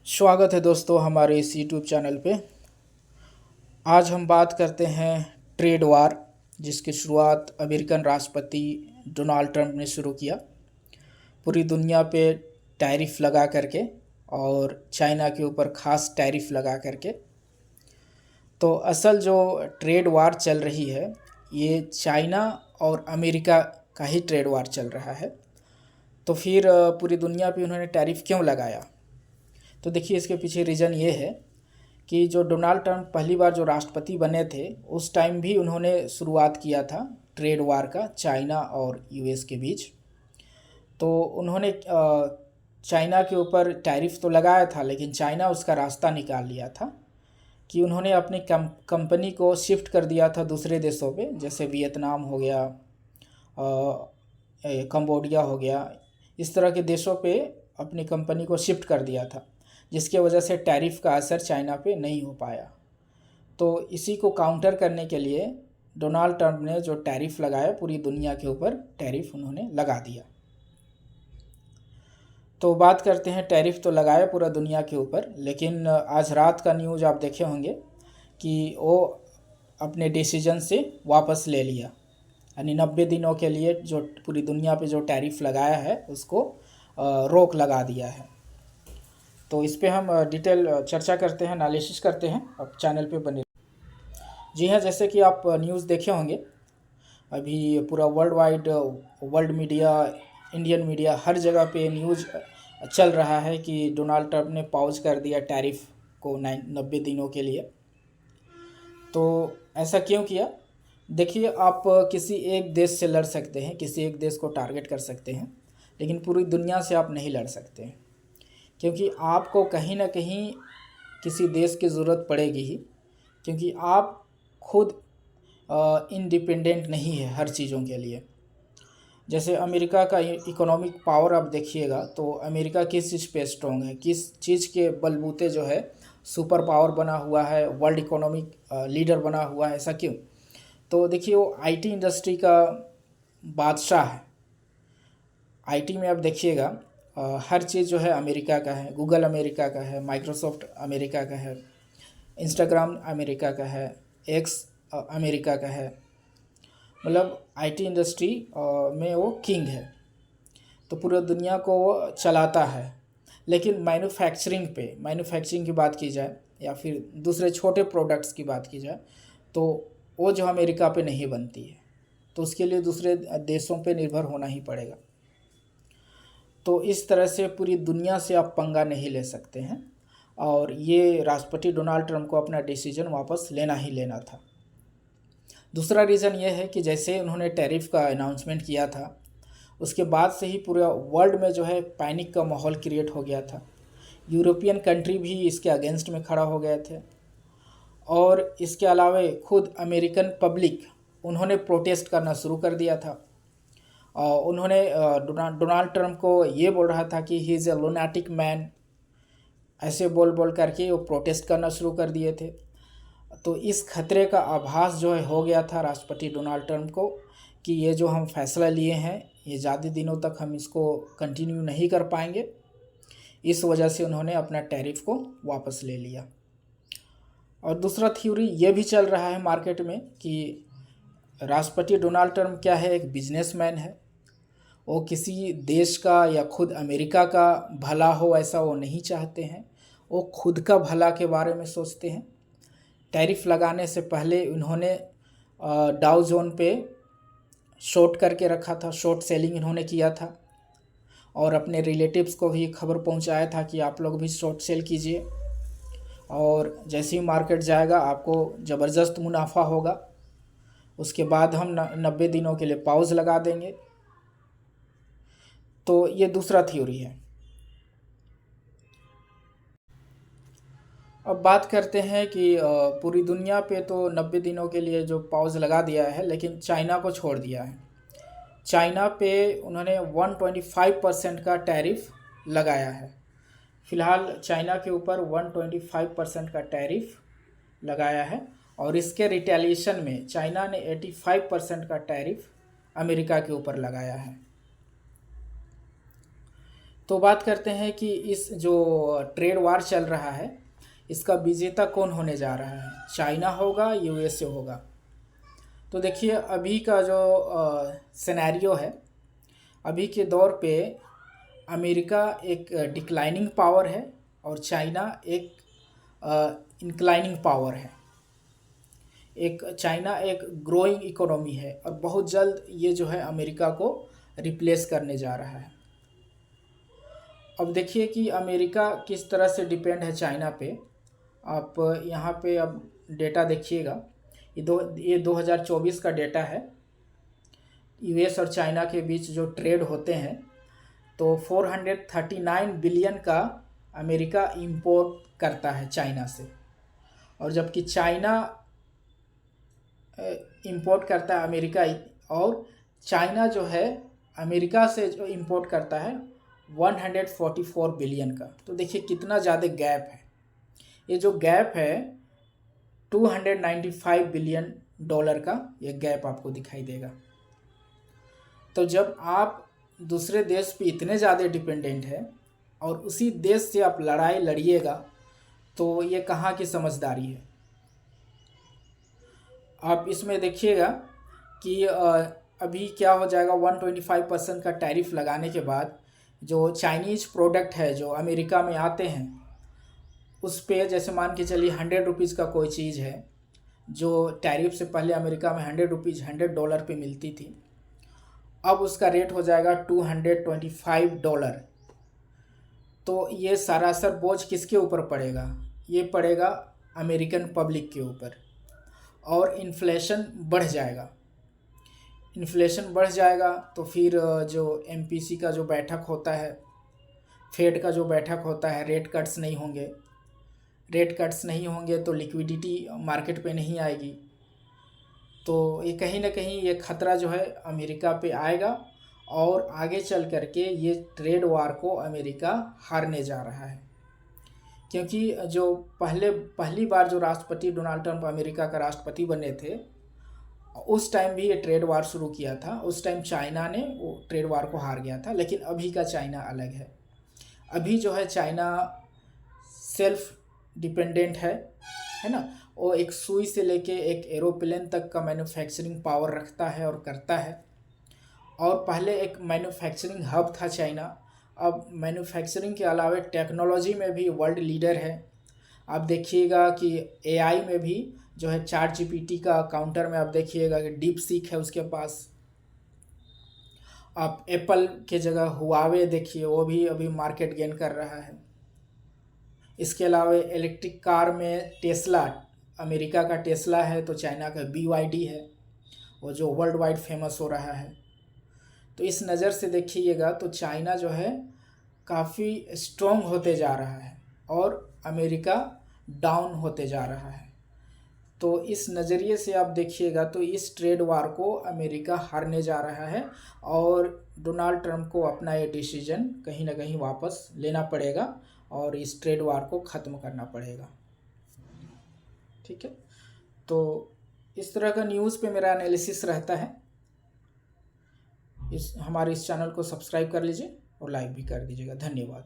स्वागत है दोस्तों हमारे इस यूट्यूब चैनल पे। आज हम बात करते हैं ट्रेड वार, जिसकी शुरुआत अमेरिकन राष्ट्रपति डोनाल्ड ट्रंप ने शुरू किया पूरी दुनिया पे टैरिफ लगा करके, और चाइना के ऊपर ख़ास टैरिफ लगा करके। तो असल जो ट्रेड वार चल रही है, ये चाइना और अमेरिका का ही ट्रेड वार चल रहा है। तो फिर पूरी दुनिया पे उन्होंने टैरिफ क्यों लगाया? तो देखिए, इसके पीछे रीज़न ये है कि जो डोनाल्ड ट्रंप पहली बार जो राष्ट्रपति बने थे, उस टाइम भी उन्होंने शुरुआत किया था ट्रेड वार का चाइना और यूएस के बीच। तो उन्होंने चाइना के ऊपर टैरिफ तो लगाया था, लेकिन चाइना उसका रास्ता निकाल लिया था कि उन्होंने अपनी कंपनी को शिफ्ट कर दिया था दूसरे देशों पे, जैसे वियतनाम हो गया, कंबोडिया हो गया। इस तरह के देशों पे अपनी कंपनी को शिफ्ट कर दिया था, जिसके वजह से टैरिफ का असर चाइना पे नहीं हो पाया। तो इसी को काउंटर करने के लिए डोनाल्ड ट्रंप ने जो टैरिफ लगाया, पूरी दुनिया के ऊपर टैरिफ उन्होंने लगा दिया। तो बात करते हैं, टैरिफ तो लगाया पूरा दुनिया के ऊपर, लेकिन आज रात का न्यूज़ आप देखे होंगे कि वो अपने डिसीजन से वापस ले लिया। यानी 90 दिनों के लिए जो पूरी दुनिया पे जो टैरिफ लगाया है, उसको रोक लगा दिया है। तो इस पे हम डिटेल चर्चा करते हैं, एनालिसिस करते हैं। अब चैनल पे बने। जी हाँ, जैसे कि आप न्यूज़ देखे होंगे, अभी पूरा वर्ल्ड मीडिया, इंडियन मीडिया, हर जगह पे न्यूज़ चल रहा है कि डोनाल्ड ट्रंप ने पॉज कर दिया टैरिफ को 90 दिनों के लिए। तो ऐसा क्यों किया? देखिए, आप किसी एक देश से लड़ सकते हैं, किसी एक देश को टारगेट कर सकते हैं, लेकिन पूरी दुनिया से आप नहीं लड़ सकते हैं, क्योंकि आपको कहीं ना कहीं किसी देश की ज़रूरत पड़ेगी ही, क्योंकि आप खुद इंडिपेंडेंट नहीं है हर चीज़ों के लिए। जैसे अमेरिका का इकोनॉमिक पावर आप देखिएगा, तो अमेरिका किस चीज़ पे स्ट्रॉन्ग है, किस चीज़ के बलबूते जो है सुपर पावर बना हुआ है, वर्ल्ड इकोनॉमिक लीडर बना हुआ है। ऐसा क्यों? तो देखिए, वो आईटी इंडस्ट्री का बादशाह है। आईटी में आप देखिएगा, हर चीज़ जो है अमेरिका का है। गूगल अमेरिका का है, माइक्रोसॉफ्ट अमेरिका का है, इंस्टाग्राम अमेरिका का है, एक्स अमेरिका का है। मतलब आईटी इंडस्ट्री में वो किंग है, तो पूरी दुनिया को वो चलाता है। लेकिन मैन्युफैक्चरिंग की बात की जाए, या फिर दूसरे छोटे प्रोडक्ट्स की बात की जाए, तो वो जो अमेरिका पे नहीं बनती है, तो उसके लिए दूसरे देशों पे निर्भर होना ही पड़ेगा। तो इस तरह से पूरी दुनिया से आप पंगा नहीं ले सकते हैं, और ये राष्ट्रपति डोनाल्ड ट्रंप को अपना डिसीजन वापस लेना ही लेना था। दूसरा रीज़न ये है कि जैसे उन्होंने टैरिफ का अनाउंसमेंट किया था, उसके बाद से ही पूरे वर्ल्ड में जो है पैनिक का माहौल क्रिएट हो गया था। यूरोपियन कंट्री भी इसके अगेंस्ट में खड़ा हो गए थे, और इसके अलावा खुद अमेरिकन पब्लिक, उन्होंने प्रोटेस्ट करना शुरू कर दिया था। उन्होंने डोनाल्ड ट्रंप को ये बोल रहा था कि he is a lunatic man, ऐसे बोल बोल करके वो प्रोटेस्ट करना शुरू कर दिए थे। तो इस खतरे का आभास जो है हो गया था राष्ट्रपति डोनाल्ड ट्रंप को, कि ये जो हम फैसला लिए हैं, ये ज़्यादा दिनों तक हम इसको कंटिन्यू नहीं कर पाएंगे। इस वजह से उन्होंने अपना टैरिफ को वापस ले लिया। और दूसरा थ्योरी ये भी चल रहा है मार्केट में कि राष्ट्रपति डोनाल्ड ट्रंप क्या है, एक बिजनेसमैन है। वो किसी देश का या खुद अमेरिका का भला हो ऐसा वो नहीं चाहते हैं, वो खुद का भला के बारे में सोचते हैं। टैरिफ लगाने से पहले उन्होंने डाउ जोन पे शॉर्ट करके रखा था, शॉर्ट सेलिंग इन्होंने किया था, और अपने रिलेटिव्स को भी खबर पहुंचाया था कि आप लोग भी शॉर्ट सेल कीजिए, और जैसे ही मार्केट जाएगा आपको ज़बरदस्त मुनाफा होगा। उसके बाद हम 90 दिनों के लिए पॉज लगा देंगे। तो ये दूसरा थ्योरी है। अब बात करते हैं कि पूरी दुनिया पे तो 90 दिनों के लिए जो पॉज लगा दिया है, लेकिन चाइना को छोड़ दिया है। चाइना पे उन्होंने 125% का टैरिफ लगाया है। फ़िलहाल चाइना के ऊपर 125% का टैरिफ लगाया है, और इसके रिटेलिएशन में चाइना ने 85% का टैरिफ अमेरिका के ऊपर लगाया है। तो बात करते हैं कि इस जो ट्रेड वार चल रहा है इसका विजेता कौन होने जा रहा है, चाइना होगा, यूएसए होगा। तो देखिए अभी का जो सिनेरियो है, अभी के दौर पे अमेरिका एक डिक्लाइनिंग पावर है और चाइना एक इंक्लाइनिंग पावर है। एक चाइना एक ग्रोइंग इकोनॉमी है और बहुत जल्द ये जो है अमेरिका को रिप्लेस करने जा रहा है। अब देखिए कि अमेरिका किस तरह से डिपेंड है चाइना पे। आप यहाँ पे अब डेटा देखिएगा, ये 2024 का डेटा है। यूएस और चाइना के बीच जो ट्रेड होते हैं तो 439 बिलियन का अमेरिका इंपोर्ट करता है चाइना से, और जबकि चाइना इंपोर्ट करता है अमेरिका, और चाइना जो है अमेरिका से जो इंपोर्ट करता है 144 बिलियन का। तो देखिए कितना ज़्यादा गैप है। ये जो गैप है 295 बिलियन डॉलर का ये गैप आपको दिखाई देगा। तो जब आप दूसरे देश पे इतने ज़्यादा डिपेंडेंट है और उसी देश से आप लड़ाई लड़िएगा तो ये कहाँ की समझदारी है। आप इसमें देखिएगा कि अभी क्या हो जाएगा, 125% का टैरिफ लगाने के बाद जो चाइनीज़ प्रोडक्ट है जो अमेरिका में आते हैं उस पे, जैसे मान के चलिए 100 रुपीज़ का कोई चीज़ है जो टैरिफ से पहले अमेरिका में 100 रुपीज़ $100 पे मिलती थी, अब उसका रेट हो जाएगा $225। तो ये सरासर बोझ किसके ऊपर पड़ेगा, ये पड़ेगा अमेरिकन पब्लिक के ऊपर, और इन्फ्लेशन बढ़ जाएगा। इन्फ्लेशन बढ़ जाएगा तो फिर जो एमपीसी का जो बैठक होता है, फेड का जो बैठक होता है, रेट कट्स नहीं होंगे। रेट कट्स नहीं होंगे तो लिक्विडिटी मार्केट पे नहीं आएगी। तो ये कहीं ना कहीं ये खतरा जो है अमेरिका पे आएगा और आगे चल करके ये ट्रेड वार को अमेरिका हारने जा रहा है। क्योंकि जो पहली बार जो राष्ट्रपति डोनाल्ड ट्रंप अमेरिका का राष्ट्रपति बने थे उस टाइम भी ये ट्रेड वार शुरू किया था। उस टाइम चाइना ने वो ट्रेड वार को हार गया था, लेकिन अभी का चाइना अलग है। अभी जो है चाइना सेल्फ डिपेंडेंट है ना। वो एक सुई से लेके एक एरोप्लेन तक का मैन्युफैक्चरिंग पावर रखता है और करता है। और पहले एक मैन्युफैक्चरिंग हब था चाइना, अब मैन्युफैक्चरिंग के अलावा टेक्नोलॉजी में भी वर्ल्ड लीडर है। आप देखिएगा कि एआई में भी जो है चैट जीपीटी का काउंटर में आप देखिएगा कि डीप सीक है उसके पास। आप एप्पल के जगह हुआवे देखिए, वो भी अभी मार्केट गेन कर रहा है। इसके अलावा इलेक्ट्रिक कार में टेस्ला, अमेरिका का टेस्ला है तो चाइना का BYD है, वो जो वर्ल्ड वाइड फेमस हो रहा है। तो इस नज़र से देखिएगा तो चाइना जो है काफ़ी स्ट्रॉन्ग होते जा रहा है और अमेरिका डाउन होते जा रहा है। तो इस नज़रिए से आप देखिएगा तो इस ट्रेड वार को अमेरिका हारने जा रहा है और डोनाल्ड ट्रंप को अपना ये डिसीजन कहीं ना कहीं वापस लेना पड़ेगा और इस ट्रेड वार को ख़त्म करना पड़ेगा। ठीक है, तो इस तरह का न्यूज़ पे मेरा एनालिसिस रहता है। हमारे इस चैनल को सब्सक्राइब कर लीजिए और लाइक भी कर दीजिएगा। धन्यवाद।